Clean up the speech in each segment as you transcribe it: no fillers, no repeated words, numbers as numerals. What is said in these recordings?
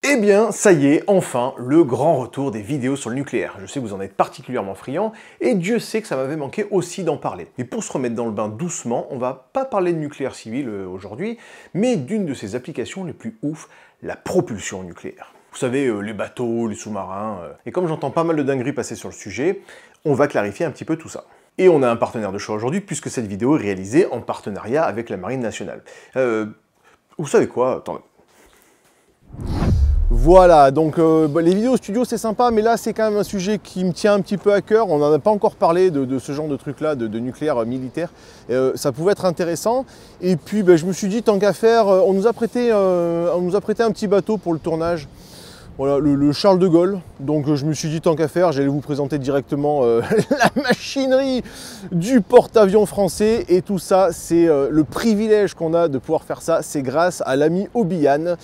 Eh bien, ça y est, enfin, le grand retour des vidéos sur le nucléaire. Je sais que vous en êtes particulièrement friands, et Dieu sait que ça m'avait manqué aussi d'en parler. Et pour se remettre dans le bain doucement, on va pas parler de nucléaire civil aujourd'hui, mais d'une de ses applications les plus ouf, la propulsion nucléaire. Vous savez, les bateaux, les sous-marins, et comme j'entends pas mal de dingueries passer sur le sujet, on va clarifier un petit peu tout ça. Et on a un partenaire de choix aujourd'hui, puisque cette vidéo est réalisée en partenariat avec la Marine nationale. Vous savez quoi? Attendez. Voilà, donc les vidéos studio c'est sympa, mais là c'est quand même un sujet qui me tient un petit peu à cœur. On n'en a pas encore parlé de ce genre de truc-là, de nucléaire militaire. Ça pouvait être intéressant. Et puis je me suis dit, tant qu'à faire, on nous a prêté un petit bateau pour le tournage. Voilà, le Charles de Gaulle. Donc je me suis dit, tant qu'à faire, j'allais vous présenter directement la machinerie du porte-avions français. Et tout ça, c'est le privilège qu'on a de pouvoir faire ça. C'est grâce à l'ami Obian,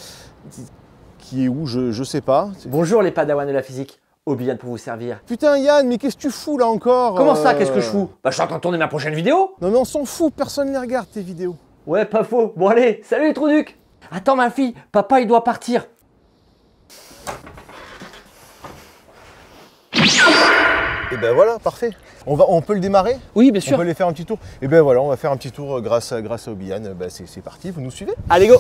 qui est où, je sais pas. Bonjour les padawans de la physique, Obian pour vous servir. Putain Yann, mais qu'est-ce que tu fous là encore? Comment ça, qu'est-ce que je fous? Bah je suis en train de tourner ma prochaine vidéo. Non mais on s'en fout, personne ne les regarde tes vidéos. Ouais, pas faux. Bon allez, salut les trous ducs. Attends ma fille, papa il doit partir. Et ben voilà, parfait. On peut le démarrer? Oui, bien sûr. On peut aller faire un petit tour? Et ben voilà, on va faire un petit tour grâce à Obian. Ben, c'est parti, vous nous suivez? Allez go.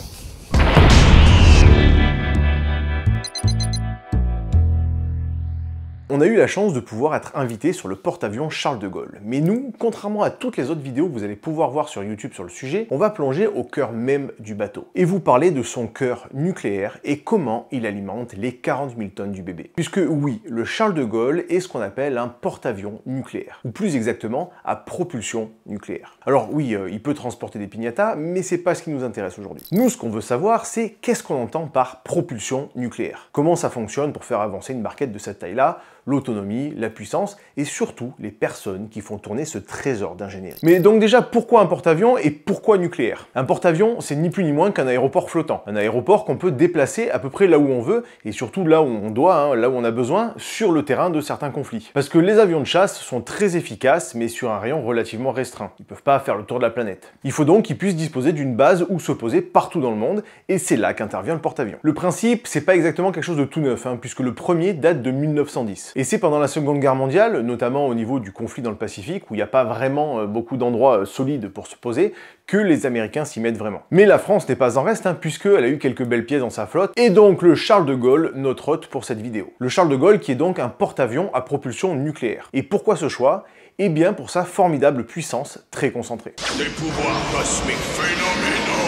On a eu la chance de pouvoir être invité sur le porte-avions Charles de Gaulle. Mais nous, contrairement à toutes les autres vidéos que vous allez pouvoir voir sur YouTube sur le sujet, on va plonger au cœur même du bateau et vous parler de son cœur nucléaire et comment il alimente les 40 000 tonnes du bébé. Puisque oui, le Charles de Gaulle est ce qu'on appelle un porte-avions nucléaire, ou plus exactement à propulsion nucléaire. Alors oui, il peut transporter des piñatas, mais c'est pas ce qui nous intéresse aujourd'hui. Nous, ce qu'on veut savoir, c'est qu'est-ce qu'on entend par propulsion nucléaire. Comment ça fonctionne pour faire avancer une barquette de cette taille-là, l'autonomie, la puissance et surtout les personnes qui font tourner ce trésor d'ingénierie. Mais donc déjà, pourquoi un porte-avions et pourquoi nucléaire? Un porte-avions, c'est ni plus ni moins qu'un aéroport flottant. Un aéroport qu'on peut déplacer à peu près là où on veut et surtout là où on doit, là où on a besoin, sur le terrain de certains conflits. Parce que les avions de chasse sont très efficaces mais sur un rayon relativement restreint. Ils peuvent pas faire le tour de la planète. Il faut donc qu'ils puissent disposer d'une base où se poser partout dans le monde et c'est là qu'intervient le porte-avions. Le principe, c'est pas exactement quelque chose de tout neuf, puisque le premier date de 1910. Et c'est pendant la Seconde Guerre mondiale, notamment au niveau du conflit dans le Pacifique, où il n'y a pas vraiment beaucoup d'endroits solides pour se poser, que les Américains s'y mettent vraiment. Mais la France n'est pas en reste, puisqu'elle a eu quelques belles pièces dans sa flotte, et donc le Charles de Gaulle, notre hôte pour cette vidéo. Le Charles de Gaulle qui est donc un porte-avions à propulsion nucléaire. Et pourquoi ce choix? Eh bien pour sa formidable puissance très concentrée. Des pouvoirs cosmiques phénoménaux.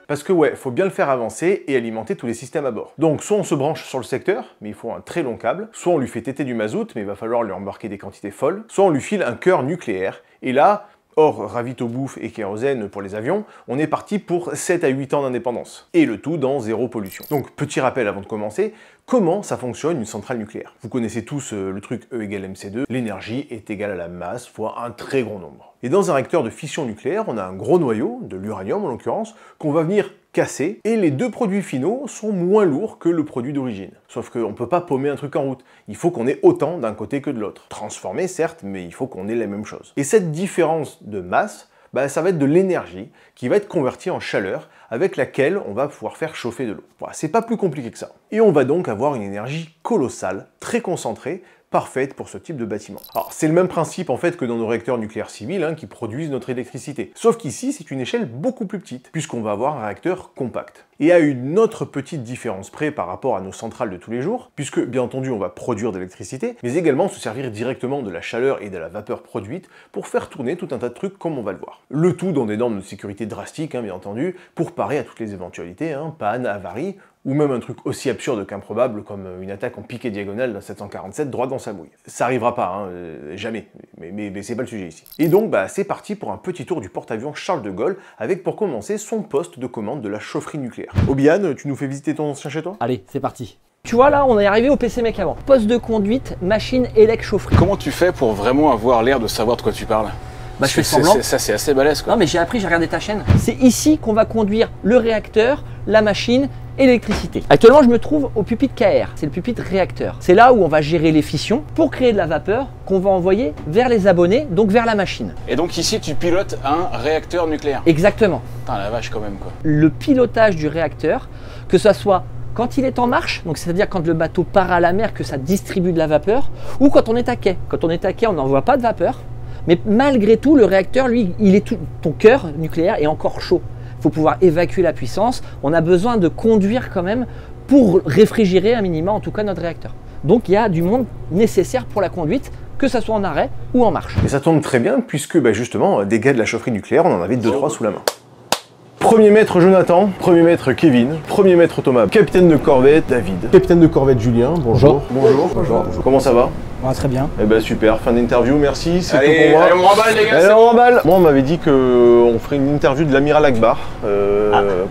Parce que ouais, faut bien le faire avancer et alimenter tous les systèmes à bord. Donc soit on se branche sur le secteur, mais il faut un très long câble, soit on lui fait téter du mazout, mais il va falloir lui embarquer des quantités folles, soit on lui file un cœur nucléaire, et là, hors ravito bouffe et kérosène pour les avions, on est parti pour 7 à 8 ans d'indépendance. Et le tout dans zéro pollution. Donc petit rappel avant de commencer, comment ça fonctionne une centrale nucléaire? Vous connaissez tous le truc E égale MC2, l'énergie est égale à la masse fois un très grand nombre. Et dans un réacteur de fission nucléaire, on a un gros noyau, de l'uranium en l'occurrence, qu'on va venir casser, et les deux produits finaux sont moins lourds que le produit d'origine. Sauf qu'on ne peut pas paumer un truc en route, il faut qu'on ait autant d'un côté que de l'autre. Transformé certes, mais il faut qu'on ait la même chose. Et cette différence de masse, ça va être de l'énergie qui va être convertie en chaleur avec laquelle on va pouvoir faire chauffer de l'eau. Voilà, c'est pas plus compliqué que ça. Et on va donc avoir une énergie colossale, très concentrée, parfaite pour ce type de bâtiment. Alors c'est le même principe en fait que dans nos réacteurs nucléaires civils qui produisent notre électricité. Sauf qu'ici c'est une échelle beaucoup plus petite, puisqu'on va avoir un réacteur compact. Et à une autre petite différence près par rapport à nos centrales de tous les jours, puisque bien entendu on va produire de l'électricité, mais également se servir directement de la chaleur et de la vapeur produite pour faire tourner tout un tas de trucs comme on va le voir. Le tout dans des normes de sécurité drastiques, bien entendu, pour parer à toutes les éventualités, panne, avarie, ou même un truc aussi absurde qu'improbable comme une attaque en piqué diagonale d'un 747 droit dans sa mouille. Ça arrivera pas, jamais, mais c'est pas le sujet ici. Et donc c'est parti pour un petit tour du porte-avions Charles de Gaulle, avec pour commencer son poste de commande de la chaufferie nucléaire. Obian, tu nous fais visiter ton ancien chez toi? Allez, c'est parti. Tu vois là, on est arrivé au PC mec avant. Poste de conduite, machine élec chaufferie. Comment tu fais pour vraiment avoir l'air de savoir de quoi tu parles? Je fais semblant. Ça c'est assez balèze quoi. Non mais j'ai appris, j'ai regardé ta chaîne. C'est ici qu'on va conduire le réacteur, la machine et l'électricité. Actuellement, je me trouve au pupitre KR, c'est le pupitre réacteur. C'est là où on va gérer les fissions pour créer de la vapeur qu'on va envoyer vers les abonnés, donc vers la machine. Et donc ici, tu pilotes un réacteur nucléaire? Exactement. Putain la vache quand même quoi. Le pilotage du réacteur, que ça soit quand il est en marche, donc c'est-à-dire quand le bateau part à la mer, que ça distribue de la vapeur, ou quand on est à quai. Quand on est à quai, on n'envoie pas de vapeur, mais malgré tout, le réacteur, lui, ton cœur nucléaire est encore chaud. Il faut pouvoir évacuer la puissance. On a besoin de conduire quand même pour réfrigérer un minimum, en tout cas, notre réacteur. Donc il y a du monde nécessaire pour la conduite, que ça soit en arrêt ou en marche. Et ça tombe très bien puisque justement, des gars de la chaufferie nucléaire, on en avait 2-3 sous la main. Premier maître Jonathan, premier maître Kevin, premier maître Thomas, capitaine de corvette David, capitaine de corvette Julien, bonjour. Bonjour. Comment ça va? Très bien. Eh ben super, fin d'interview, merci, c'est tout Allez, pour moi. allez, on remballe les gars, Allez, c'est on bon. remballe. Moi on m'avait dit qu'on ferait une interview de l'amiral Akbar.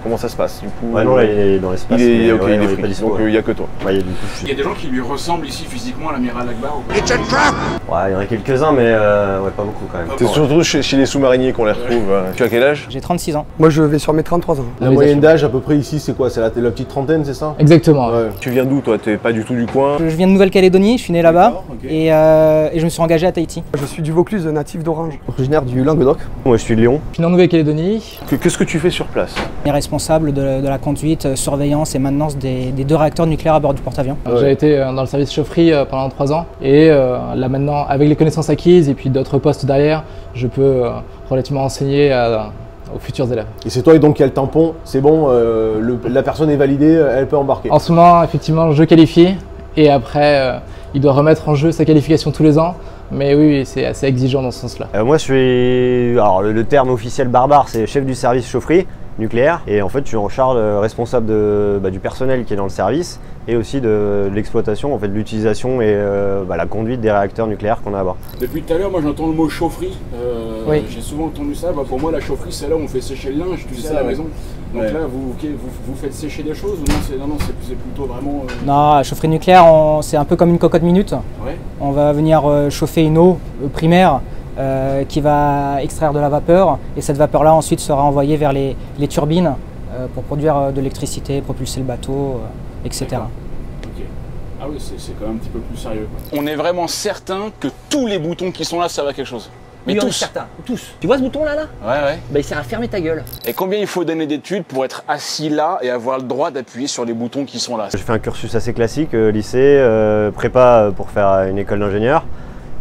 Comment ça se passe du coup? Ouais, non, là, il est dans l'espace. Il est, mais ok, ouais, il non, est pas free, dispo, donc il n'y a que toi. Ouais, du coup, Il y a des gens qui lui ressemblent ici physiquement à l'amiral Akbar ou pas? ouais, il y en a quelques-uns, mais ouais, pas beaucoup quand même. C'est surtout chez les sous-mariniers qu'on les retrouve. Tu as quel âge? J'ai 36 ans. Moi je vais sur mes 33 ans. La moyenne d'âge à peu près ici c'est quoi? C'est la petite trentaine, c'est ça? Exactement. Ouais. Tu viens d'où toi? T'es pas du tout du coin? Je viens de Nouvelle-Calédonie, je suis né là-bas. D'accord, ok. Et je me suis engagé à Tahiti. Je suis du Vaucluse, natif d'Orange. Originaire du Languedoc. Moi, je suis de Lyon. Je suis né en Nouvelle-Calédonie. Qu'est-ce que tu fais sur place? On est responsable de la conduite, surveillance et maintenance des 2 réacteurs nucléaires à bord du porte-avions. Ouais. J'ai été dans le service chaufferie pendant 3 ans. Et là maintenant, avec les connaissances acquises et puis d'autres postes derrière, je peux relativement enseigner aux futurs élèves. Et c'est toi et donc qui a le tampon, c'est bon, la personne est validée, elle peut embarquer. En ce moment, effectivement, je qualifie. Et après, il doit remettre en jeu sa qualification tous les ans. Mais oui, c'est assez exigeant dans ce sens-là. Moi, je suis. Alors, le terme officiel barbare, c'est chef du service chaufferie nucléaire. Et en fait, je suis en charge responsable du personnel qui est dans le service et aussi de l'exploitation, en fait, de l'utilisation et la conduite des réacteurs nucléaires qu'on a à bord. Depuis tout à l'heure, moi j'entends le mot chaufferie. Oui. J'ai souvent entendu ça. Pour moi, la chaufferie, c'est là où on fait sécher le linge, tu sais, à la maison. Donc là, vous faites sécher des choses ou non? C'est plutôt vraiment. Non, la chaufferie nucléaire, c'est un peu comme une cocotte minute. Ouais. On va venir chauffer une eau primaire qui va extraire de la vapeur. Et cette vapeur-là, ensuite, sera envoyée vers les turbines pour produire de l'électricité, propulser le bateau, etc. Ok. Ah oui, c'est quand même un petit peu plus sérieux, quoi. On est vraiment certain que tous les boutons qui sont là servent à quelque chose. Mais Oui, on est tous. certain, tous. Tu vois ce bouton là Ouais. Il sert à fermer ta gueule. Et combien il faut d'années d'études pour être assis là et avoir le droit d'appuyer sur les boutons qui sont là? J'ai fait un cursus assez classique, lycée, prépa pour faire une école d'ingénieur.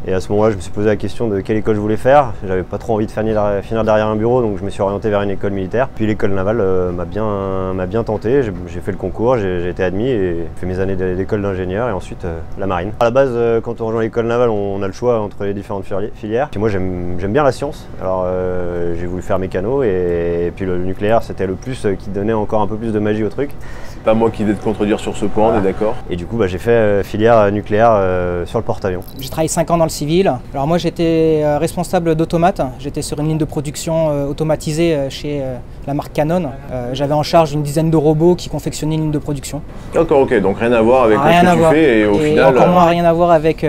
Et à ce moment-là, je me suis posé la question de quelle école je voulais faire. J'avais pas trop envie de finir derrière un bureau, donc je me suis orienté vers une école militaire. Puis l'école navale m'a bien tenté. J'ai fait le concours, j'ai été admis et j'ai fait mes années d'école d'ingénieur et ensuite la marine. À la base, quand on rejoint l'école navale, on a le choix entre les différentes filières. Puis moi, j'aime bien la science. Alors j'ai voulu faire mécano et puis le nucléaire, c'était le plus qui donnait encore un peu plus de magie au truc. C'est pas moi qui vais te contredire sur ce point, on est d'accord. Et du coup, j'ai fait filière nucléaire sur le porte-avions. J'ai travaillé 5 ans dans le civil. Alors moi, j'étais responsable d'automates. J'étais sur une ligne de production automatisée chez la marque Canon. J'avais en charge une dizaine de robots qui confectionnaient une ligne de production. D'accord, ok, donc rien à voir avec Rien ce à que voir. tu fais et au Et final. encore moins rien à voir avec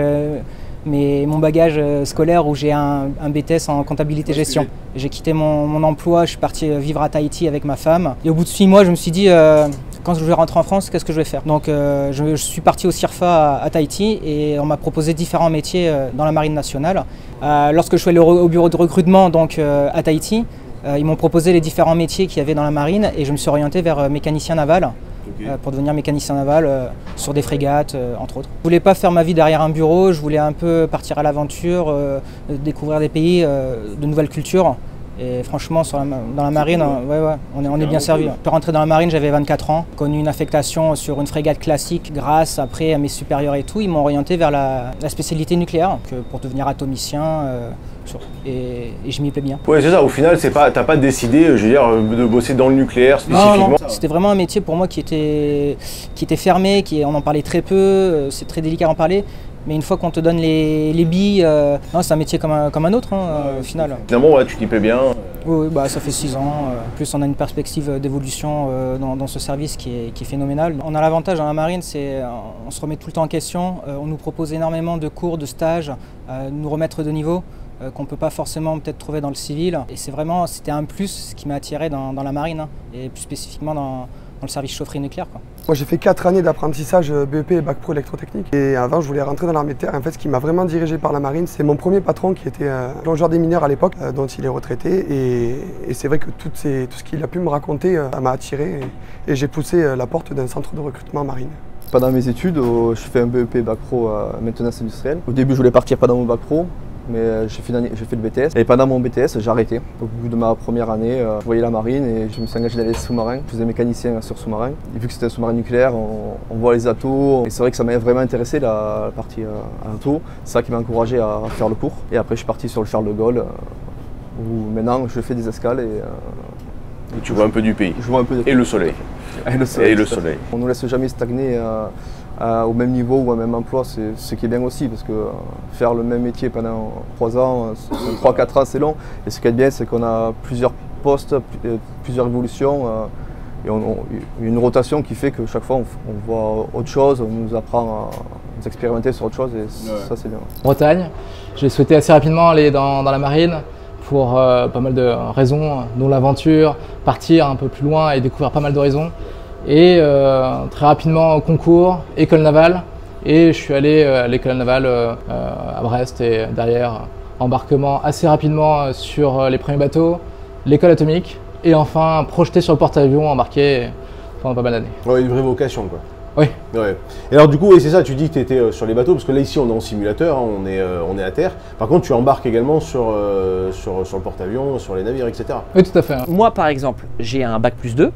mon bagage scolaire où j'ai un BTS en comptabilité gestion. J'ai quitté mon emploi, je suis parti vivre à Tahiti avec ma femme. Et au bout de 6 mois, je me suis dit, quand je vais rentrer en France, qu'est-ce que je vais faire? Donc je suis parti au CIRFA à Tahiti et on m'a proposé différents métiers dans la marine nationale. Lorsque je suis allé au bureau de recrutement donc, à Tahiti, ils m'ont proposé les différents métiers qu'il y avait dans la marine et je me suis orienté vers mécanicien naval. Pour devenir mécanicien naval sur des frégates, entre autres. Je voulais pas faire ma vie derrière un bureau, je voulais un peu partir à l'aventure, découvrir des pays, de nouvelles cultures. Et franchement, dans la marine, on est bien servi. Je suis rentré dans la marine, j'avais 24 ans, connu une affectation sur une frégate classique grâce après à mes supérieurs et tout. Ils m'ont orienté vers la spécialité nucléaire pour devenir atomicien. Et je m'y plais bien. Ouais, c'est ça, au final, t'as pas décidé, je veux dire, de bosser dans le nucléaire spécifiquement. Non, c'était vraiment un métier pour moi qui était fermé, on en parlait très peu, c'est très délicat d'en parler. Mais une fois qu'on te donne les billes, c'est un métier comme un autre au final. Finalement, ouais, tu t'y plais bien. Oui, ça fait 6 ans. Plus on a une perspective d'évolution dans ce service qui est phénoménal. On a l'avantage dans la marine, on se remet tout le temps en question. On nous propose énormément de cours, de stages, nous remettre de niveau qu'on ne peut pas forcément peut-être trouver dans le civil. Et c'était un plus qui m'a attiré dans la marine et plus spécifiquement le service chaufferie nucléaire, quoi. Moi j'ai fait 4 années d'apprentissage BEP et Bac Pro électrotechnique. Et avant je voulais rentrer dans l'armée de terre. En fait ce qui m'a vraiment dirigé par la marine, c'est mon premier patron qui était plongeur des mineurs à l'époque, dont il est retraité. Et c'est vrai que tout ce qu'il a pu me raconter m'a attiré et j'ai poussé la porte d'un centre de recrutement marine. Pendant mes études, je fais un BEP Bac Pro maintenance industrielle. Au début je voulais partir pendant mon Bac Pro. Mais j'ai fait le BTS et pendant mon BTS j'ai arrêté. Au bout de ma première année, je voyais la marine et je me suis engagé dans les sous-marins. Je faisais mécanicien sur sous-marin. Et vu que c'était un sous-marin nucléaire, on voit les atouts. Et c'est vrai que ça m'a vraiment intéressé la partie atouts. C'est ça qui m'a encouragé à faire le cours. Et après je suis parti sur le Charles de Gaulle où maintenant je fais des escales et tu vois un peu du pays. Je vois un peu et le soleil. Et le soleil. Et le soleil. On ne nous laisse jamais stagner au même niveau ou au même emploi, c'est ce qui est bien aussi, parce que faire le même métier pendant 3 ans, 3-4 ans, c'est long. Et ce qui est bien, c'est qu'on a plusieurs postes, plusieurs évolutions, et une rotation qui fait que chaque fois on voit autre chose, on nous apprend à nous expérimenter sur autre chose, et ça c'est bien. Bretagne, j'ai souhaité assez rapidement aller dans la marine pour pas mal de raisons, dont l'aventure, partir un peu plus loin et découvrir pas mal d'horizons. Et très rapidement au concours, école navale, et je suis allé à l'école navale à Brest et derrière embarquement assez rapidement sur les premiers bateaux, l'école atomique et enfin projeté sur le porte-avions, embarqué pendant pas mal d'années. Ouais, une vraie vocation quoi. Oui. Ouais. Et alors du coup, oui, c'est ça, tu dis que tu étais sur les bateaux, parce que là ici on est en simulateur, hein, on est à terre. Par contre tu embarques également sur le porte-avions, sur les navires, etc. Oui, tout à fait. Moi par exemple, j'ai un Bac plus 2,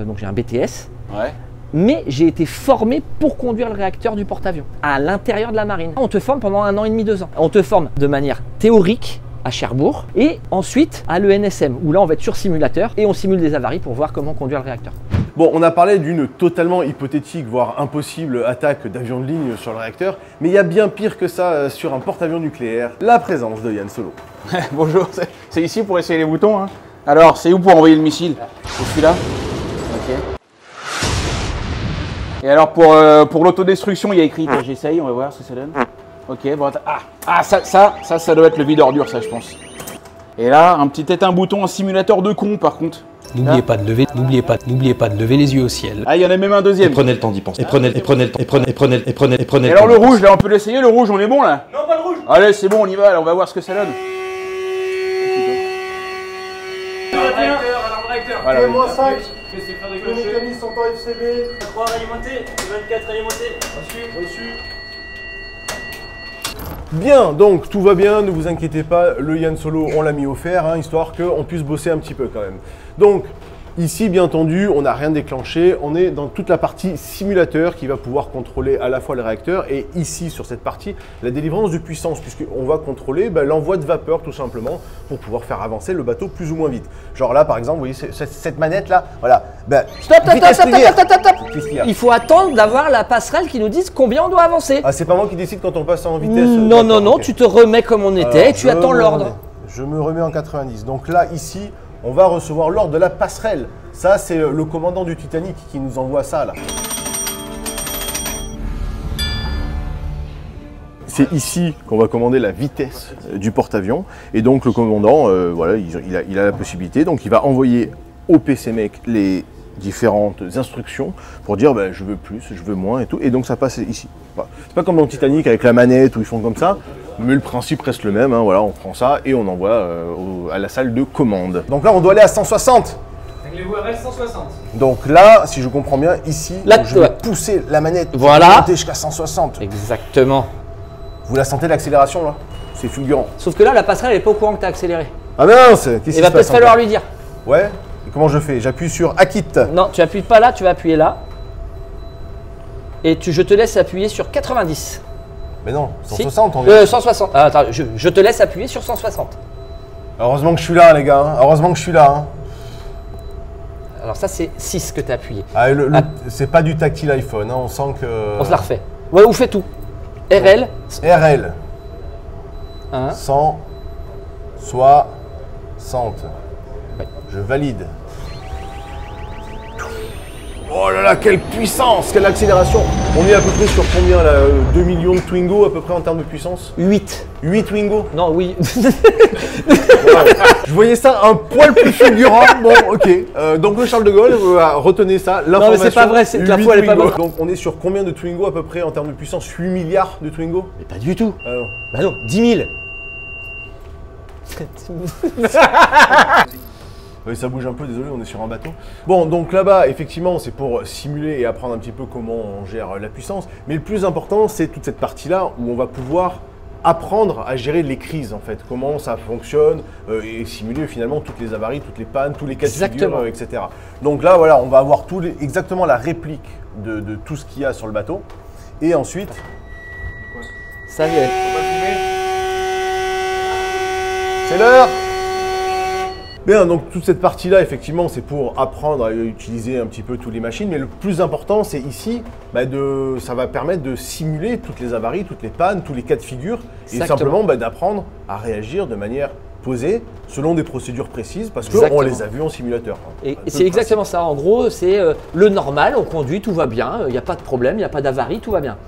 donc j'ai un BTS. Ouais. Mais j'ai été formé pour conduire le réacteur du porte-avions à l'intérieur de la marine. On te forme pendant 1 an et demi, 2 ans. On te forme de manière théorique à Cherbourg et ensuite à l'ENSM où là on va être sur simulateur et on simule des avaries pour voir comment conduire le réacteur. Bon, on a parlé d'une totalement hypothétique, voire impossible attaque d'avion de ligne sur le réacteur, mais il y a bien pire que ça sur un porte-avions nucléaire, la présence de Yann Solo. Bonjour, c'est ici pour essayer les boutons. Hein. Alors, c'est où pour envoyer le missile? C'est celui-là. Ok. Et alors pour l'autodestruction, il y a écrit, j'essaye, on va voir ce que ça donne. Ok, bon, ça doit être le vide ordure, ça je pense. Et là, un bouton en simulateur de con par contre. N'oubliez pas de lever les yeux au ciel. Ah, il y en a même un deuxième. Et prenez le temps d'y penser. Et prenez Et alors le rouge, là, on peut l'essayer, le rouge, on est bon là? Non, pas le rouge. Allez, c'est bon, on y va, là, on va voir ce que ça donne. Voilà, -5, les mécanismes sont en FCB. 3 alimentés, 24 alimentés. Reçu. Bien, donc tout va bien, ne vous inquiétez pas, le Yann Solo, on l'a mis au fer, hein, histoire qu'on puisse bosser un petit peu quand même. Donc, ici, bien entendu, on n'a rien déclenché, on est dans toute la partie simulateur qui va pouvoir contrôler à la fois le réacteur et ici, sur cette partie, la délivrance de puissance, puisqu'on va contrôler l'envoi de vapeur tout simplement pour pouvoir faire avancer le bateau plus ou moins vite. Genre là, par exemple, vous voyez cette manette-là, voilà. Stop. Il faut attendre d'avoir la passerelle qui nous dise combien on doit avancer. Ah, c'est pas moi qui décide quand on passe en vitesse. Non, okay. Tu te remets comme on était Alors, et tu attends l'ordre. Je me remets en 90. Donc là, ici, on va recevoir l'ordre de la passerelle. Ça, c'est le commandant du Titanic qui nous envoie ça, là. C'est ici qu'on va commander la vitesse du porte-avions. Et donc, le commandant, voilà, il a la possibilité. Donc, il va envoyer au PCMec les différentes instructions pour dire je veux plus, je veux moins et tout. Et donc, ça passe ici. Voilà. C'est pas comme dans le Titanic avec la manette où ils font comme ça. Mais le principe reste le même, hein, voilà, on prend ça et on envoie à la salle de commande. Donc là, on doit aller à 160. Réglez-vous à 160. Donc là, si je comprends bien, ici, là, je vais pousser la manette pour voilà. monter jusqu'à 160. Exactement. Vous la sentez l'accélération là? C'est fulgurant. Sauf que là, la passerelle n'est pas au courant que tu as accéléré. Ah non, qu'est-ce qui se passe? Il va peut-être falloir lui dire. Ouais. Et comment je fais? J'appuie sur Acquit. Non, tu appuies pas là, tu vas appuyer là. Et je te laisse appuyer sur 90. Mais non, 160 si. on vient. 160. Ah, attends, je te laisse appuyer sur 160. Heureusement que je suis là, les gars. Hein. Heureusement que je suis là. Hein. Alors ça, c'est 6 que tu as appuyé. Ah, c'est pas du tactile iPhone, hein. On sent que... On se la refait. Ouais, ou fais tout. RL. RL. 1. 100. Soit 100. Ouais. Je valide. Oh là là, quelle puissance, quelle accélération. On est à peu près sur combien là 2 millions de Twingo à peu près en termes de puissance? 8. 8 Twingo? Non, oui. Je voyais ça un poil plus fulgurant. Bon, ok. Donc le Charles de Gaulle, retenez ça. Non, mais c'est pas vrai, c'est que la fois elle est pas bonne. Donc on est sur combien de Twingo à peu près en termes de puissance? 8 milliards de Twingo? Mais pas du tout. Ah non. Bah non, 10 000. Oui, ça bouge un peu, désolé, on est sur un bateau. Bon, donc là-bas, effectivement, c'est pour simuler et apprendre un petit peu comment on gère la puissance. Mais le plus important, c'est toute cette partie-là où on va pouvoir apprendre à gérer les crises, en fait. Comment ça fonctionne et simuler finalement toutes les avaries, toutes les pannes, tous les cas de figure, etc. Donc là, voilà, on va avoir exactement la réplique de tout ce qu'il y a sur le bateau. Et ensuite... Ça vient. C'est l'heure! Bien, donc toute cette partie-là, effectivement, c'est pour apprendre à utiliser un petit peu toutes les machines, mais le plus important, c'est ici, ça va permettre de simuler toutes les avaries, toutes les pannes, tous les cas de figure, et simplement d'apprendre à réagir de manière posée, selon des procédures précises, parce qu'on les a vues en simulateur. Et c'est exactement ça, en gros, c'est le normal, on conduit, tout va bien, il n'y a pas de problème, il n'y a pas d'avarie, tout va bien.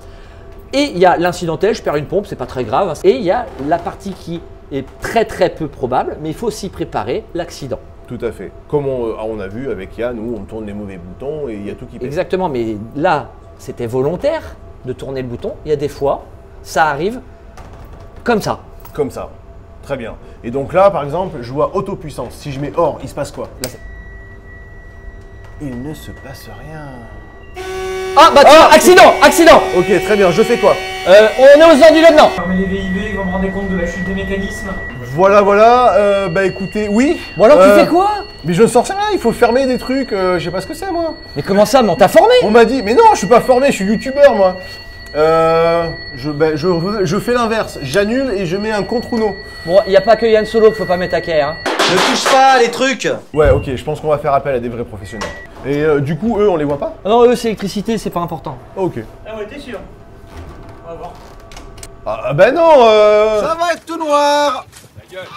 Et il y a l'incidentel, je perds une pompe, c'est pas très grave, et il y a la partie qui est très peu probable, mais il faut aussi préparer l'accident. Tout à fait. Comme on a vu avec Yann, où on tourne les mauvais boutons et il y a tout qui pète. Exactement, mais là, c'était volontaire de tourner le bouton. Il y a des fois, ça arrive comme ça. Comme ça. Très bien. Et donc là, par exemple, je vois autopuissance. Si je mets hors, il se passe quoi? Là, il ne se passe rien. Ah bah accident. Ok, très bien, je fais quoi? On est aux heures du lieutenant. Fermez les VIV, vous me rendez compte de la chute des mécanismes. Voilà, bah écoutez, oui. Bon alors tu fais quoi? Mais je ne sors rien, il faut fermer des trucs, je sais pas ce que c'est moi. Mais comment ça, mais on t'a formé? On m'a dit, mais non, je suis pas formé, je suis youtubeur moi. Je fais l'inverse, j'annule et je mets un contre Uno. Bon, il n'y a pas que Yann Solo qu'il faut pas mettre à Caire. Hein. Ne touche pas les trucs. Ouais, ok, je pense qu'on va faire appel à des vrais professionnels. Et du coup, eux, on les voit pas? Non, eux, c'est l'électricité, c'est pas important. Ok. Ah ouais, t'es sûr? On va voir. Ah ben non Ça va être tout noir. Ta gueule.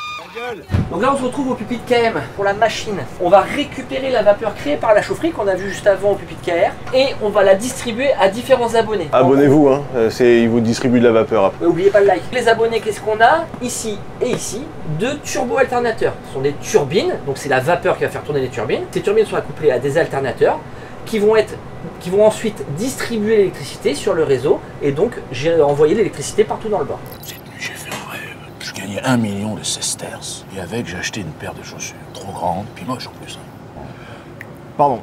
Donc là, on se retrouve au pupitre KM pour la machine. On va récupérer la vapeur créée par la chaufferie qu'on a vu juste avant au pupitre KR et on va la distribuer à différents abonnés. Abonnez-vous, hein, ils vous distribuent de la vapeur après. N'oubliez pas le like. Les abonnés, qu'est-ce qu'on a? Ici et ici, 2 turbo-alternateurs. Ce sont des turbines, donc c'est la vapeur qui va faire tourner les turbines. Ces turbines sont accouplées à des alternateurs qui vont ensuite distribuer l'électricité sur le réseau et donc envoyer l'électricité partout dans le bord. Cette nuit, j'ai fait un rêve. Je gagnais 1 million de sesterces. Et avec, j'ai acheté une paire de chaussures. Trop grande, puis moche en plus. Pardon.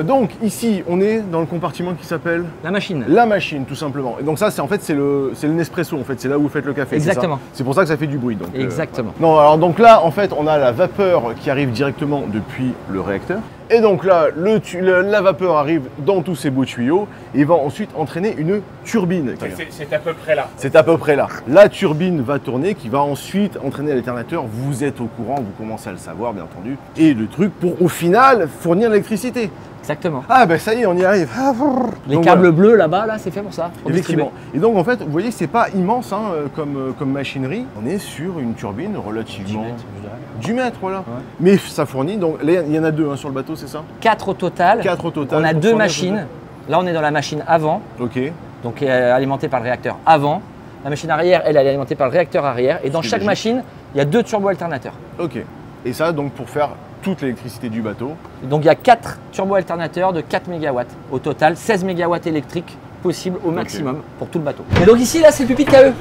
Donc ici, on est dans le compartiment qui s'appelle la machine. La machine, tout simplement. Et donc ça, c'est le Nespresso en fait. C'est là où vous faites le café. Exactement. C'est pour ça que ça fait du bruit. Donc, exactement. Voilà. Non, alors donc là, en fait, on a la vapeur qui arrive directement depuis le réacteur. Et donc là, la vapeur arrive dans tous ces beaux tuyaux et va ensuite entraîner une turbine. C'est à peu près là. C'est à peu près là. La turbine va tourner qui va ensuite entraîner l'alternateur. Vous êtes au courant, vous commencez à le savoir bien entendu. Et le truc pour au final fournir l'électricité. Exactement. Ah ben ça y est, on y arrive. Les câbles bleus là-bas, là, c'est fait pour ça. Effectivement. Et donc en fait, vous voyez, c'est pas immense hein, comme machinerie. On est sur une turbine relativement... 10 mètres, voilà. Ouais. Mais ça fournit, donc là, il y en a 2 hein, sur le bateau, c'est ça? 4 au total. 4 au total. On a 2 machines. Là, on est dans la machine avant. Ok. Donc alimentée par le réacteur avant. La machine arrière, elle est alimentée par le réacteur arrière. Et dans chaque machine, il y a 2 turbo-alternateurs. Ok. Et ça, donc pour faire toute l'électricité du bateau. Et donc il y a 4 turbo-alternateurs de 4 MW. Au total, 16 MW électriques possibles au maximum pour tout le bateau. Et donc ici, là, c'est le pupitre KE.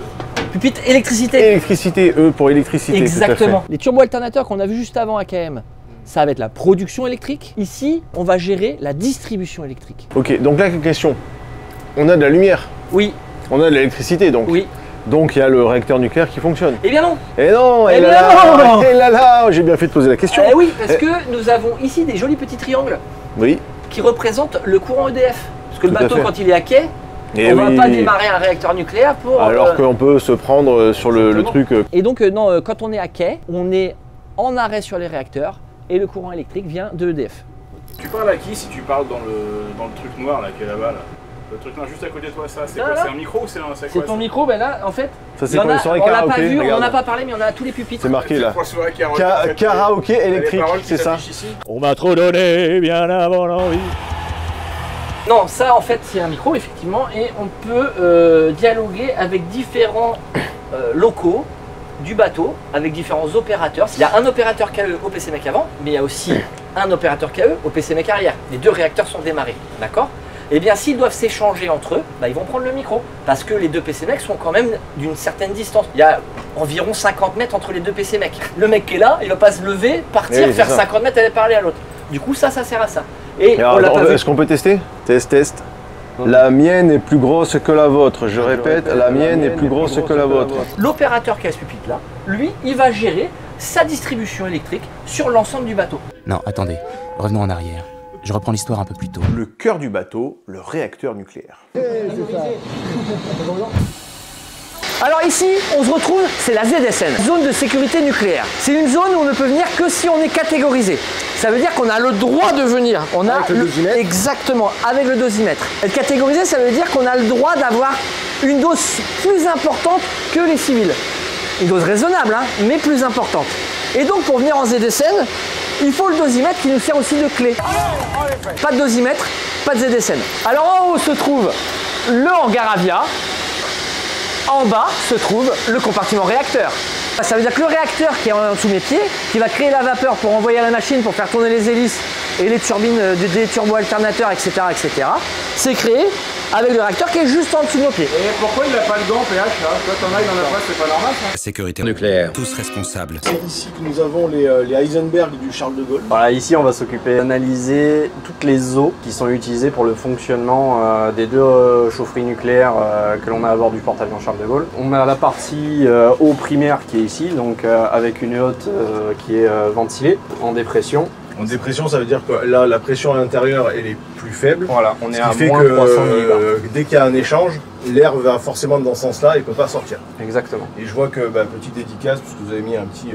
Pupitre électricité. Électricité, pour électricité. Exactement. Les turbo-alternateurs qu'on a vu juste avant à KM, ça va être la production électrique. Ici, on va gérer la distribution électrique. Ok, donc là, question. On a de la lumière. Oui. On a de l'électricité, donc. Oui. Donc il y a le réacteur nucléaire qui fonctionne. Eh bien non. Eh non. Eh là là. J'ai bien fait de poser la question. Oui, parce que nous avons ici des jolis petits triangles. Oui. Qui représentent le courant EDF. Parce que le bateau, quand il est à quai, on ne va pas démarrer un réacteur nucléaire pour... Alors qu'on peut se prendre sur le truc... Et donc, non, quand on est à quai, on est en arrêt sur les réacteurs et le courant électrique vient de EDF. Tu parles à qui si tu parles dans le truc noir là, qui est là-bas là? Le truc là, juste à côté de toi, ça, c'est quoi? C'est un micro ou c'est quoi? C'est ton micro, ben là, en fait, ça, c'est on l'a pas vu, on n'en a pas parlé, mais on a tous les pupitres. C'est marqué là. Karaoké électrique, c'est ça. On m'a trop donné bien avant l'envie. Non, ça en fait c'est un micro effectivement et on peut dialoguer avec différents locaux du bateau, avec différents opérateurs. Il y a un opérateur KE au PCMec avant, mais il y a aussi un opérateur KE au PCMec arrière. Les deux réacteurs sont démarrés, d'accord? Eh bien s'ils doivent s'échanger entre eux, bah, ils vont prendre le micro. Parce que les deux PCMec sont quand même d'une certaine distance. Il y a environ 50 mètres entre les deux PCMec. Le mec qui est là, il va pas se lever, partir, faire 50 mètres et aller parler à l'autre. Du coup ça sert à ça. Et est-ce qu'on peut tester? Test. La mienne est plus grosse que la vôtre. Je répète, la mienne est plus grosse que la vôtre. L'opérateur qui a ce pupitre là, lui, il va gérer sa distribution électrique sur l'ensemble du bateau. Non, attendez, revenons en arrière. Je reprends l'histoire un peu plus tôt. Le cœur du bateau, le réacteur nucléaire. Alors ici, on se retrouve, c'est la ZSN, zone de sécurité nucléaire. C'est une zone où on ne peut venir que si on est catégorisé. Ça veut dire qu'on a le droit de venir. On a le dosimètre. Exactement, avec le dosimètre. Être catégorisé, ça veut dire qu'on a le droit d'avoir une dose plus importante que les civils. Une dose raisonnable, hein, mais plus importante. Et donc pour venir en ZSN, il faut le dosimètre qui nous sert aussi de clé. Pas de dosimètre, pas de ZSN. Alors en haut se trouve le hangar Avia. En bas se trouve le compartiment réacteur. Ça veut dire que le réacteur qui est en dessous de mes pieds, qui va créer la vapeur pour envoyer à la machine, pour faire tourner les hélices et les turbines des turbo-alternateurs, etc., c'est créé avec le réacteur qui est juste en dessous de nos pieds. Et pourquoi il n'a pas le gant, PH là? Toi t'en as, il n'en a pas, c'est pas normal ça? Sécurité nucléaire. Tous responsables. C'est ici que nous avons les Heisenberg du Charles de Gaulle. Voilà, ici on va s'occuper d'analyser toutes les eaux qui sont utilisées pour le fonctionnement des deux chaufferies nucléaires que l'on a à bord du porte-avions Charles de Gaulle. On a la partie eau primaire qui est ici, donc avec une hotte qui est ventilée en dépression. En dépression, ça veut dire que là, la pression à l'intérieur, elle est plus faible. Voilà, on est à fait moins que 300 millibars. Dès qu'il y a un échange, l'air va forcément dans ce sens-là et ne peut pas sortir. Exactement. Et je vois que, petite dédicace, puisque vous avez mis un petit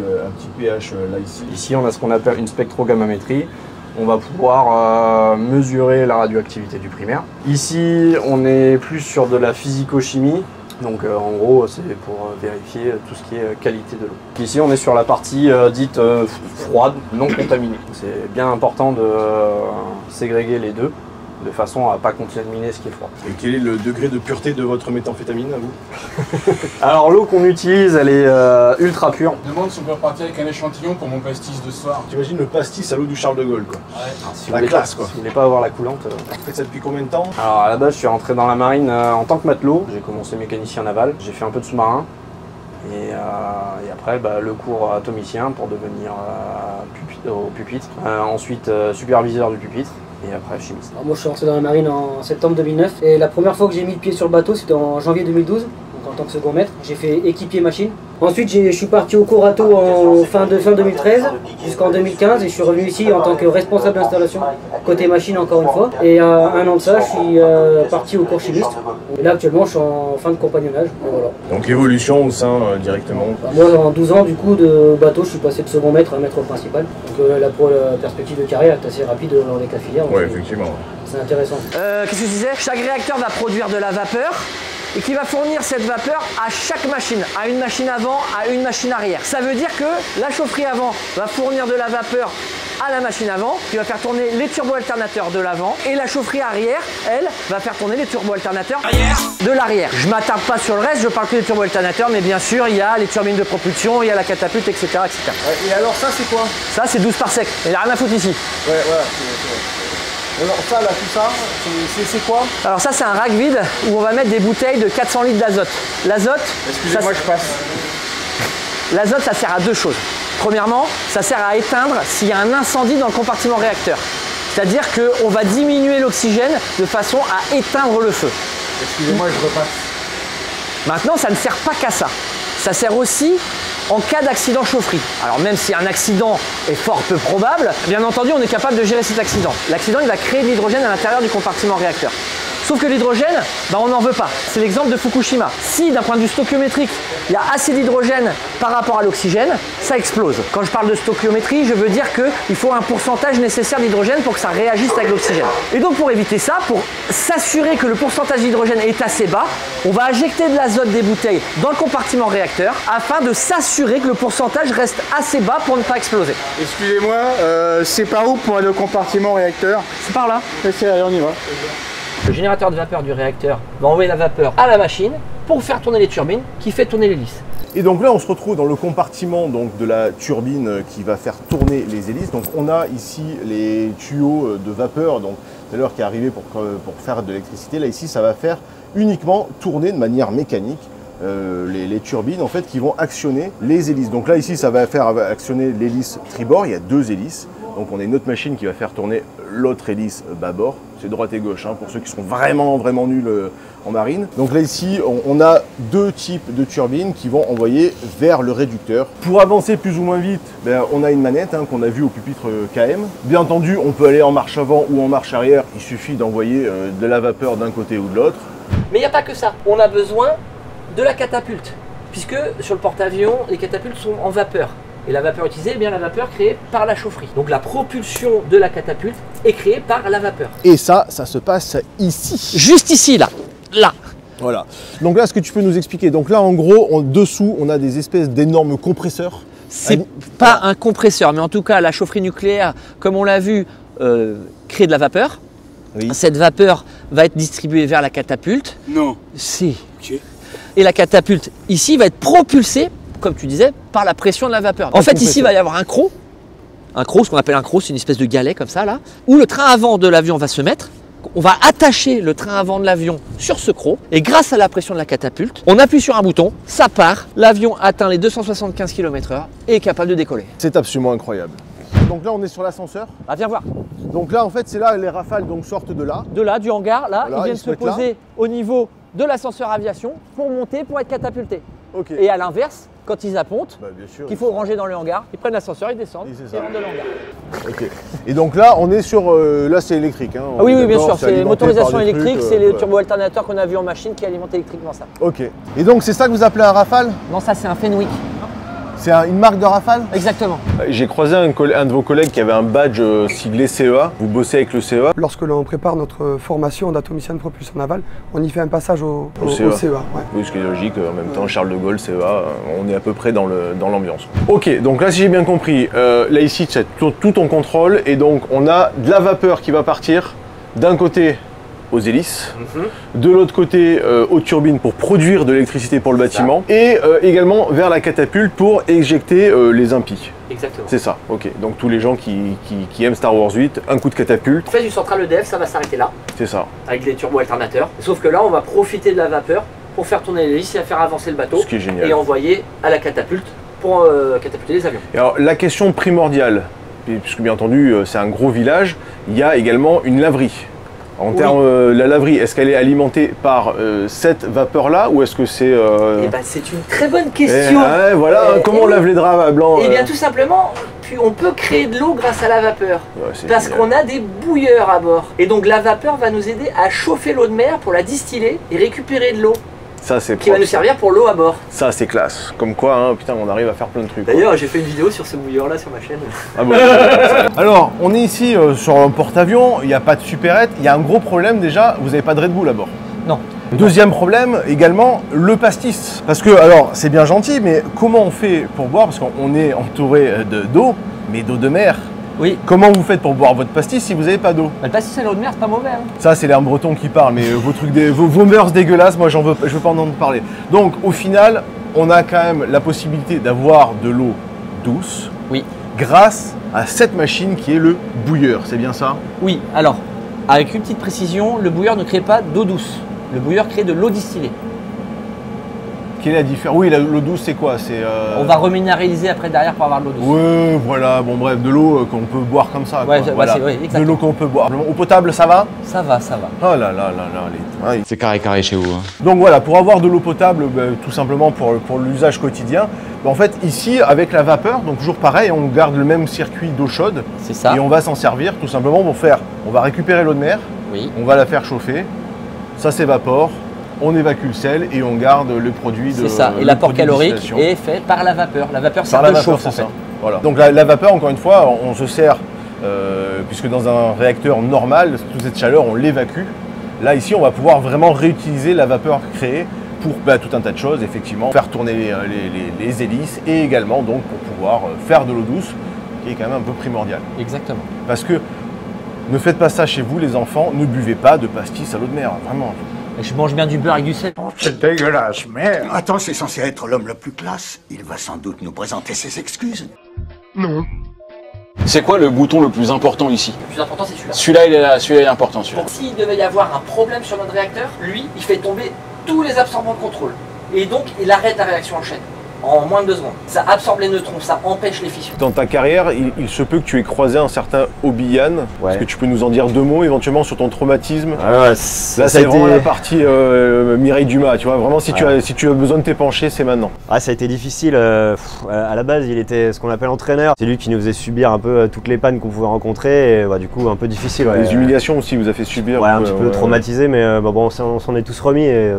pH là ici. Ici, on a ce qu'on appelle une spectrogammamétrie. On va pouvoir mesurer la radioactivité du primaire. Ici, on est plus sur de la physico-chimie. Donc en gros, c'est pour vérifier tout ce qui est qualité de l'eau. Ici, on est sur la partie dite froide, non contaminée. C'est bien important de ségréguer les deux, de façon à ne pas contaminer ce qui est froid. Et quel est le degré de pureté de votre méthamphétamine à vous? Alors l'eau qu'on utilise, elle est ultra pure. Je me demande si on peut repartir avec un échantillon pour mon pastis de ce soir. T'imagines le pastis à l'eau du Charles de Gaulle, quoi. Ouais. Alors, si la classe, quoi. Si vous voulez pas avoir la coulante. Vous faites ça depuis combien de temps? Alors à la base, je suis rentré dans la marine en tant que matelot. J'ai commencé mécanicien naval, j'ai fait un peu de sous-marin. Et après, le cours atomicien pour devenir au pupitre. Ensuite, superviseur du pupitre. Et après, chimiste. Alors moi, je suis rentré dans la marine en septembre 2009. Et la première fois que j'ai mis le pied sur le bateau, c'était en janvier 2012. Donc en tant que second maître. J'ai fait équipier machine. Ensuite, je suis parti au Corato en fin 2013 jusqu'en 2015. Et je suis revenu ici en tant que responsable d'installation, côté machine encore une fois. Et un an de ça, je suis parti au cours chimiste. Et là, actuellement, je suis en fin de compagnonnage. Et voilà. Donc évolution au sein directement. Moi, en 12 ans du coup de bateau, je suis passé de second maître à maître principal. Donc là, pour la perspective de carrière est assez rapide dans les cas filières. Oui, effectivement. C'est intéressant. Qu'est-ce que je disais? Chaque réacteur va produire de la vapeur et qui va fournir cette vapeur à chaque machine, à une machine avant, à une machine arrière. Ça veut dire que la chaufferie avant va fournir de la vapeur à la machine avant, qui va faire tourner les turbo-alternateurs de l'avant, et la chaufferie arrière, elle, va faire tourner les turbo-alternateurs de l'arrière. Je ne m'attarde pas sur le reste, je parle que des turbo-alternateurs, mais bien sûr, il y a les turbines de propulsion, il y a la catapulte, etc. etc. Et alors ça, c'est quoi? Ça, c'est 12 par sec, il n'y a rien à foutre ici. Ouais, voilà. Alors ça, là, tout ça, c'est quoi? Alors ça, c'est un rack vide où on va mettre des bouteilles de 400 litres d'azote. L'azote, excusez-moi, je passe. L'azote, ça sert à deux choses. Premièrement, ça sert à éteindre s'il y a un incendie dans le compartiment réacteur. C'est-à-dire qu'on va diminuer l'oxygène de façon à éteindre le feu. Excusez-moi, je repasse. Maintenant, ça ne sert pas qu'à ça. Ça sert aussi en cas d'accident chaufferie. Alors même si un accident est fort peu probable, bien entendu, on est capable de gérer cet accident. L'accident, il va créer de l'hydrogène à l'intérieur du compartiment réacteur. Sauf que l'hydrogène, on n'en veut pas. C'est l'exemple de Fukushima. Si, d'un point de vue stoichiométrique, il y a assez d'hydrogène par rapport à l'oxygène, ça explose. Quand je parle de stoichiométrie, je veux dire qu'il faut un pourcentage nécessaire d'hydrogène pour que ça réagisse avec l'oxygène. Et donc pour éviter ça, pour s'assurer que le pourcentage d'hydrogène est assez bas, on va injecter de l'azote des bouteilles dans le compartiment réacteur afin de s'assurer que le pourcentage reste assez bas pour ne pas exploser. Excusez-moi, c'est par où pour aller au compartiment réacteur? C'est par là. Allez, on y va. Le générateur de vapeur du réacteur va envoyer la vapeur à la machine pour faire tourner les turbines qui fait tourner l'hélice. Et donc là, on se retrouve dans le compartiment donc, de la turbine qui va faire tourner les hélices. Donc on a ici les tuyaux de vapeur, donc tout à l'heure qui est arrivé pour faire de l'électricité. Là ici, ça va faire uniquement tourner de manière mécanique les turbines en fait qui vont actionner les hélices. Donc là ici, ça va faire actionner l'hélice tribord. Il y a 2 hélices. Donc on a une autre machine qui va faire tourner l'autre hélice bâbord. C'est droite et gauche hein, pour ceux qui sont vraiment nuls en marine. Donc là ici, on a 2 types de turbines qui vont envoyer vers le réducteur. Pour avancer plus ou moins vite, on a une manette hein, qu'on a vue au pupitre KM. Bien entendu, on peut aller en marche avant ou en marche arrière. Il suffit d'envoyer de la vapeur d'un côté ou de l'autre. Mais il n'y a pas que ça. On a besoin de la catapulte, puisque sur le porte-avions, les catapultes sont en vapeur. Et la vapeur utilisée est bien la vapeur créée par la chaufferie. Donc la propulsion de la catapulte est créée par la vapeur. Et ça se passe ici. Juste ici, là. Là. Voilà. Donc là, est-ce que tu peux nous expliquer? Donc là, en gros, en dessous, on a des espèces d'énormes compresseurs. C'est pas un compresseur, mais en tout cas, la chaufferie nucléaire, comme on l'a vu, crée de la vapeur. Oui. Cette vapeur va être distribuée vers la catapulte. Non. Si. Okay. Et la catapulte, ici, va être propulsée, comme tu disais, par la pression de la vapeur. En fait, ici, il va y avoir un croc. Un croc, ce qu'on appelle un croc, c'est une espèce de galet comme ça, là, où le train avant de l'avion va se mettre. On va attacher le train avant de l'avion sur ce croc et grâce à la pression de la catapulte, on appuie sur un bouton, ça part, l'avion atteint les 275 km/h et est capable de décoller. C'est absolument incroyable. Donc là, on est sur l'ascenseur. Ah, viens voir. Donc là, en fait, c'est là les Rafales donc, sortent de là. De là, du hangar, là, voilà, ils viennent se poser au niveau de l'ascenseur aviation pour monter, pour être catapultés. Okay. Et à l'inverse, quand ils appontent, bien sûr, qu'il faut ranger dans le hangar, ils prennent l'ascenseur, ils descendent, ils rentrent de l'hangar. Ok. Et donc là, on est sur... là, c'est électrique. Hein, ah oui, oui, bien sûr. C'est motorisation électrique, c'est les turbo-alternateurs qu'on a vu en machine qui alimentent électriquement ça. Ok. Et donc, c'est ça que vous appelez un Rafale? Non, ça, c'est un Fenwick. C'est une marque de Rafale? Exactement. J'ai croisé un de vos collègues qui avait un badge siglé CEA. Vous bossez avec le CEA? Lorsque l'on prépare notre formation d'atomicien de propulsion navale, on y fait un passage au CEA. Ouais. Oui, ce qui est logique. En même temps, Charles de Gaulle, CEA, on est à peu près dans l'ambiance. Ok, donc là, si j'ai bien compris, là ici, c'est tout ton contrôle. Et donc, on a de la vapeur qui va partir d'un côté aux hélices, de l'autre côté aux turbines pour produire de l'électricité pour le bâtiment, et également vers la catapulte pour éjecter les impies. Exactement. C'est ça, ok. Donc tous les gens qui aiment Star Wars 8, un coup de catapulte. En fait, du central EDF, ça va s'arrêter là. C'est ça. Avec les turbo-alternateurs. Sauf que là, on va profiter de la vapeur pour faire tourner l'hélice et faire avancer le bateau. Ce qui est génial. Et envoyer à la catapulte pour catapulter les avions. Et alors, la question primordiale, puisque bien entendu, c'est un gros village, il y a également une laverie. En termes, la laverie, est-ce qu'elle est alimentée par cette vapeur-là ou est-ce que c'est... Eh ben, c'est une très bonne question. Voilà, comment on lave les draps blancs? Eh bien, tout simplement, on peut créer de l'eau grâce à la vapeur. Parce qu'on a des bouilleurs à bord. Et donc, la vapeur va nous aider à chauffer l'eau de mer pour la distiller et récupérer de l'eau. Ça, c'est qui va nous servir pour l'eau à bord. Ça, c'est classe. Comme quoi, hein, putain, on arrive à faire plein de trucs. D'ailleurs, j'ai fait une vidéo sur ce bouilleur-là sur ma chaîne. Ah bon, alors, on est ici sur un porte-avions, il n'y a pas de supérette. Il y a un gros problème déjà, vous n'avez pas de Red Bull à bord. Non. Deuxième problème, également, le pastis. Parce que, alors, c'est bien gentil, mais comment on fait pour boire? Parce qu'on est entouré d'eau, mais d'eau de mer. Oui. Comment vous faites pour boire votre pastis si vous n'avez pas d'eau? Le pastis à l'eau de mer, c'est pas mauvais. Hein. Ça, c'est l'air breton qui parle, mais vos mœurs dégueulasses, moi, je veux pas en entendre parler. Donc, au final, on a quand même la possibilité d'avoir de l'eau douce. Oui. Grâce à cette machine qui est le bouilleur, c'est bien ça? Oui, alors, avec une petite précision, le bouilleur ne crée pas d'eau douce. Le bouilleur crée de l'eau distillée. Quelle est la différence? Oui, l'eau douce, c'est quoi? On va reminéraliser après derrière pour avoir de l'eau douce. Ouais, voilà, bon bref, de l'eau qu'on peut boire comme ça. Ouais, voilà. De l'eau qu'on peut boire. Eau potable, ça va? Ça va, ça va. Oh là là là là. C'est carré chez vous. Hein. Donc voilà, pour avoir de l'eau potable, tout simplement pour l'usage quotidien, en fait, ici, avec la vapeur, donc toujours pareil, on garde le même circuit d'eau chaude. C'est ça. Et on va s'en servir tout simplement pour on va récupérer l'eau de mer, on va la faire chauffer, ça s'évapore. On évacue le sel et on garde le produit de... C'est ça, et l'apport calorique est fait par la vapeur. La vapeur sert de chauffe en fait. Voilà. Donc la vapeur, encore une fois, on se sert, puisque dans un réacteur normal, toute cette chaleur, on l'évacue. Là, ici, on va pouvoir vraiment réutiliser la vapeur créée pour tout un tas de choses, effectivement. Faire tourner les hélices et également donc pour pouvoir faire de l'eau douce, qui est quand même un peu primordial. Exactement. Parce que Ne faites pas ça chez vous, les enfants. Ne buvez pas de pastis à l'eau de mer, vraiment. Je mange bien du beurre avec du sel. Oh, c'est dégueulasse, merde. Attends, c'est censé être l'homme le plus classe. Il va sans doute nous présenter ses excuses. Non. C'est quoi le bouton le plus important ici? Le plus important, c'est celui-là. Celui-là, il est important, celui-là. Donc s'il devait y avoir un problème sur notre réacteur, lui, il fait tomber tous les absorbants de contrôle. Et donc, il arrête la réaction en chaîne. En moins de 2 secondes. Ça absorbe les neutrons, ça empêche les fissions. Dans ta carrière, il se peut que tu aies croisé un certain Obiyan. Est-ce que tu peux nous en dire 2 mots éventuellement sur ton traumatisme? Là, c'est vraiment la partie Mireille Dumas, tu vois. Vraiment, si tu as besoin de t'épancher, c'est maintenant. Ça a été difficile. À la base, il était ce qu'on appelle entraîneur. C'est lui qui nous faisait subir un peu toutes les pannes qu'on pouvait rencontrer. Et du coup, un peu difficile. Les humiliations aussi, vous a fait subir. Un petit peu traumatisé, mais bon, on s'en est tous remis et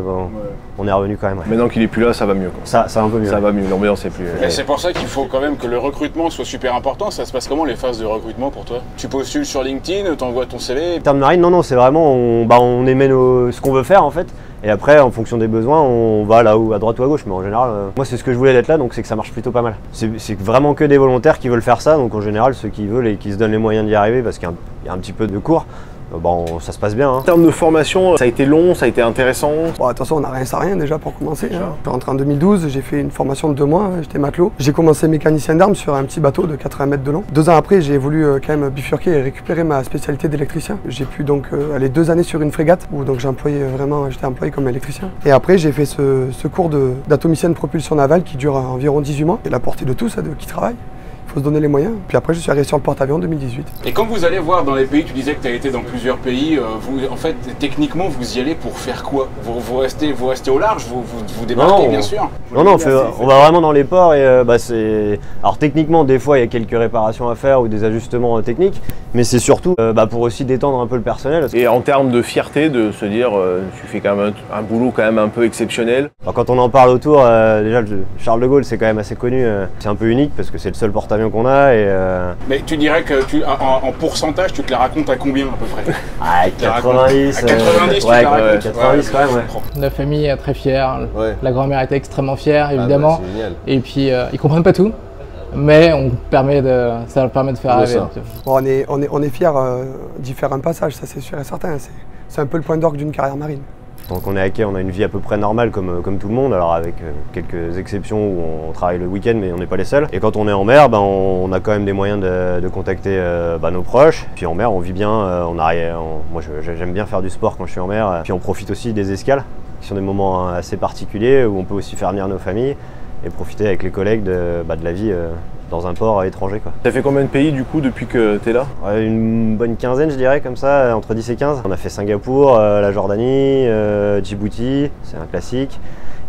on est revenu quand même. Maintenant qu'il est plus là, ça va mieux, quoi. Ça va un peu mieux. Ça va mieux, l'ambiance est plus... C'est pour ça qu'il faut quand même que le recrutement soit super important. Ça se passe comment les phases de recrutement pour toi? Tu postules sur LinkedIn, t'envoies ton CV? En termes de marine, non, c'est vraiment, on émet ce qu'on veut faire en fait. Et après, en fonction des besoins, on va là où, à droite ou à gauche. Mais en général, moi c'est ce que je voulais d'être là, donc c'est que ça marche plutôt pas mal. C'est vraiment que des volontaires qui veulent faire ça, donc en général, ceux qui veulent et qui se donnent les moyens d'y arriver, parce qu'il y a un petit peu de cours. Ça se passe bien. En termes de formation, ça a été long, ça a été intéressant. De toute façon, on n'a rien sans rien déjà pour commencer. Je suis rentré en 2012, j'ai fait une formation de 2 mois, j'étais matelot. J'ai commencé mécanicien d'armes sur un petit bateau de 80 mètres de long. 2 ans après, j'ai voulu quand même bifurquer et récupérer ma spécialité d'électricien. J'ai pu donc aller 2 années sur une frégate où donc j'étais employé comme électricien. Et après, j'ai fait ce cours d'atomicien de propulsion navale qui dure environ 18 mois. Et la portée de tout ça, de qui travaille. Il faut se donner les moyens. Puis après, je suis arrivé sur le porte-avions en 2018. Et quand vous allez voir dans les pays, tu disais que tu as été dans plusieurs pays, en fait, techniquement, vous y allez pour faire quoi? Vous restez au large, vous débarquez, bien sûr? Non, on va vraiment dans les ports et alors techniquement, des fois, il y a quelques réparations à faire ou des ajustements techniques, mais c'est surtout pour aussi détendre un peu le personnel. Et en termes de fierté, de se dire, tu fais quand même un boulot quand même un peu exceptionnel. Alors, quand on en parle autour, déjà, Charles de Gaulle, c'est quand même assez connu. C'est un peu unique parce que c'est le seul porte-avions qu'on a et Mais tu dirais que en pourcentage, tu te la racontes à combien à peu près? 90. 90, 90 quand même, ouais. La famille est très fière, la grand-mère était extrêmement fière, évidemment. Et puis, ils comprennent pas tout, mais ça leur permet de faire rêver. On est fiers d'y faire un passage, ça c'est sûr et certain. C'est un peu le point d'orgue d'une carrière marine. Tant qu'on est à quai, on a une vie à peu près normale comme tout le monde, alors avec quelques exceptions où on travaille le week-end, mais on n'est pas les seuls. Et quand on est en mer, on a quand même des moyens de contacter nos proches. Puis en mer, on vit bien, moi j'aime bien faire du sport quand je suis en mer. Puis on profite aussi des escales, qui sont des moments assez particuliers où on peut aussi faire venir nos familles et profiter avec les collègues de la vie dans un port étranger, quoi. Ça fait combien de pays du coup depuis que tu es là? Une bonne quinzaine, je dirais, comme ça, entre 10 et 15. On a fait Singapour, la Jordanie, Djibouti, c'est un classique.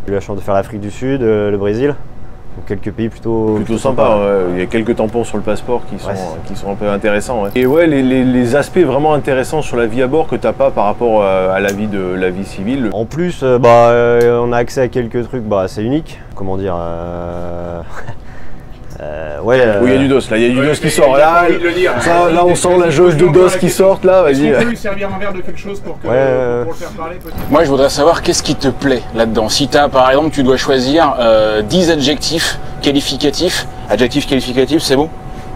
J'ai eu la chance de faire l'Afrique du Sud, le Brésil. Donc quelques pays plutôt sympa. Il y a quelques tampons sur le passeport qui sont un peu intéressants. Et les aspects vraiment intéressants sur la vie à bord que tu n'as pas par rapport à la vie civile. En plus, on a accès à quelques trucs assez uniques. Comment dire où il y a du dos, là, il y a du dos qui sort. Là, on sent la jauge de dos qui sort, là, vas-y. Est-ce qu'on peut lui servir un verre de quelque chose pour le faire parler peut-être? Moi, je voudrais savoir qu'est-ce qui te plaît là-dedans. Si par exemple, tu dois choisir 10 adjectifs qualificatifs. Adjectifs qualificatifs, c'est bon?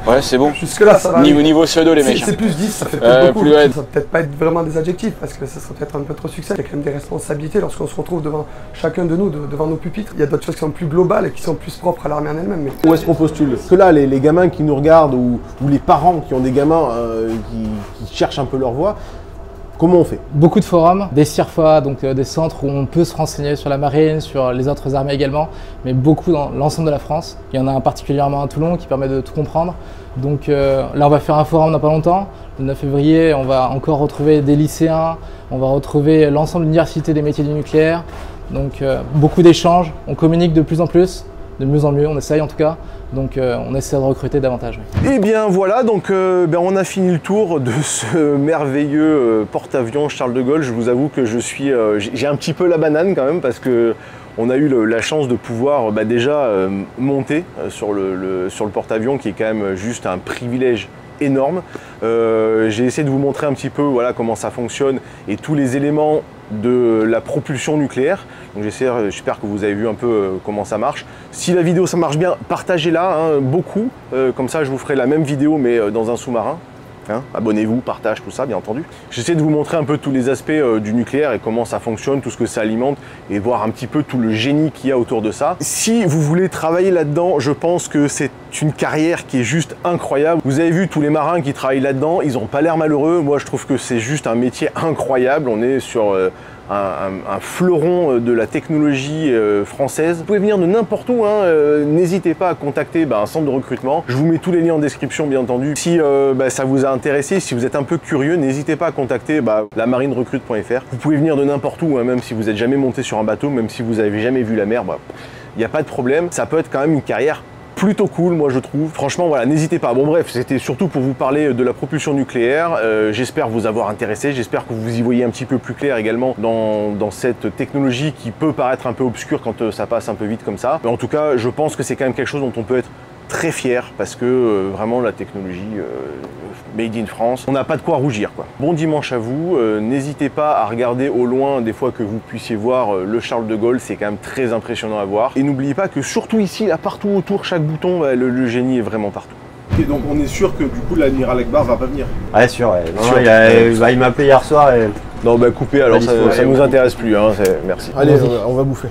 Ouais, c'est bon. Jusque-là, ça va. Niveau CO2, les mecs. C'est plus 10, ça fait peut-être beaucoup. Ça va peut-être pas être vraiment des adjectifs, parce que ça serait peut-être un peu trop succès. Il y a quand même des responsabilités lorsqu'on se retrouve devant chacun de nous, devant nos pupitres. Il y a d'autres choses qui sont plus globales et qui sont plus propres à l'armée en elle-même. Où est-ce qu'on postule? Parce que là, les gamins qui nous regardent, ou les parents qui ont des gamins qui cherchent un peu leur voie, comment on fait? Beaucoup de forums, des CIRFA, donc des centres où on peut se renseigner sur la marine, sur les autres armées également, mais beaucoup dans l'ensemble de la France. Il y en a un particulièrement à Toulon qui permet de tout comprendre. Donc là, on va faire un forum dans pas longtemps. Le 9 février, on va encore retrouver des lycéens, on va retrouver l'ensemble de l'université des métiers du nucléaire. Donc beaucoup d'échanges, on communique de plus en plus, de mieux en mieux, on essaye en tout cas. Donc on essaie de recruter davantage. Et bien voilà, donc on a fini le tour de ce merveilleux porte-avions Charles de Gaulle. Je vous avoue que j'ai un petit peu la banane quand même parce que on a eu la chance de pouvoir déjà monter sur le porte-avions qui est quand même juste un privilège énorme. J'ai essayé de vous montrer un petit peu comment ça fonctionne et tous les éléments de la propulsion nucléaire. Donc j'espère que vous avez vu un peu comment ça marche. Si la vidéo ça marche bien, partagez-la beaucoup. Comme ça je vous ferai la même vidéo mais dans un sous-marin. Hein, abonnez-vous, partage, tout ça, bien entendu. J'essaie de vous montrer un peu tous les aspects du nucléaire et comment ça fonctionne, tout ce que ça alimente, et voir un petit peu tout le génie qu'il y a autour de ça. Si vous voulez travailler là-dedans, je pense que c'est une carrière qui est juste incroyable. Vous avez vu tous les marins qui travaillent là-dedans, ils n'ont pas l'air malheureux. Moi, je trouve que c'est juste un métier incroyable. On est sur un fleuron de la technologie française. Vous pouvez venir de n'importe où, hein. N'hésitez pas à contacter un centre de recrutement. Je vous mets tous les liens en description, bien entendu. Si ça vous a intéressé, si vous êtes un peu curieux, n'hésitez pas à contacter lamarinerecrute.fr. Vous pouvez venir de n'importe où, hein, même si vous n'êtes jamais monté sur un bateau, même si vous n'avez jamais vu la mer, il n'y a pas de problème. Ça peut être quand même une carrière plutôt cool, moi je trouve. Franchement, voilà, n'hésitez pas. Bon bref, c'était surtout pour vous parler de la propulsion nucléaire. J'espère vous avoir intéressé, j'espère que vous y voyez un petit peu plus clair également dans cette technologie qui peut paraître un peu obscure quand ça passe un peu vite comme ça. Mais en tout cas, je pense que c'est quand même quelque chose dont on peut être très fier parce que vraiment la technologie made in France, on n'a pas de quoi rougir, quoi. Bon dimanche à vous, n'hésitez pas à regarder au loin des fois que vous puissiez voir le Charles de Gaulle, c'est quand même très impressionnant à voir. Et n'oubliez pas que surtout ici, là partout autour, chaque bouton, le génie est vraiment partout. Et donc on est sûr que du coup l'amiral Akbar va pas venir. Ouais, sûr, ouais. Non, il m'a appelé hier soir et... Non, coupez alors, ça nous intéresse plus, hein, merci. Allez, on va bouffer.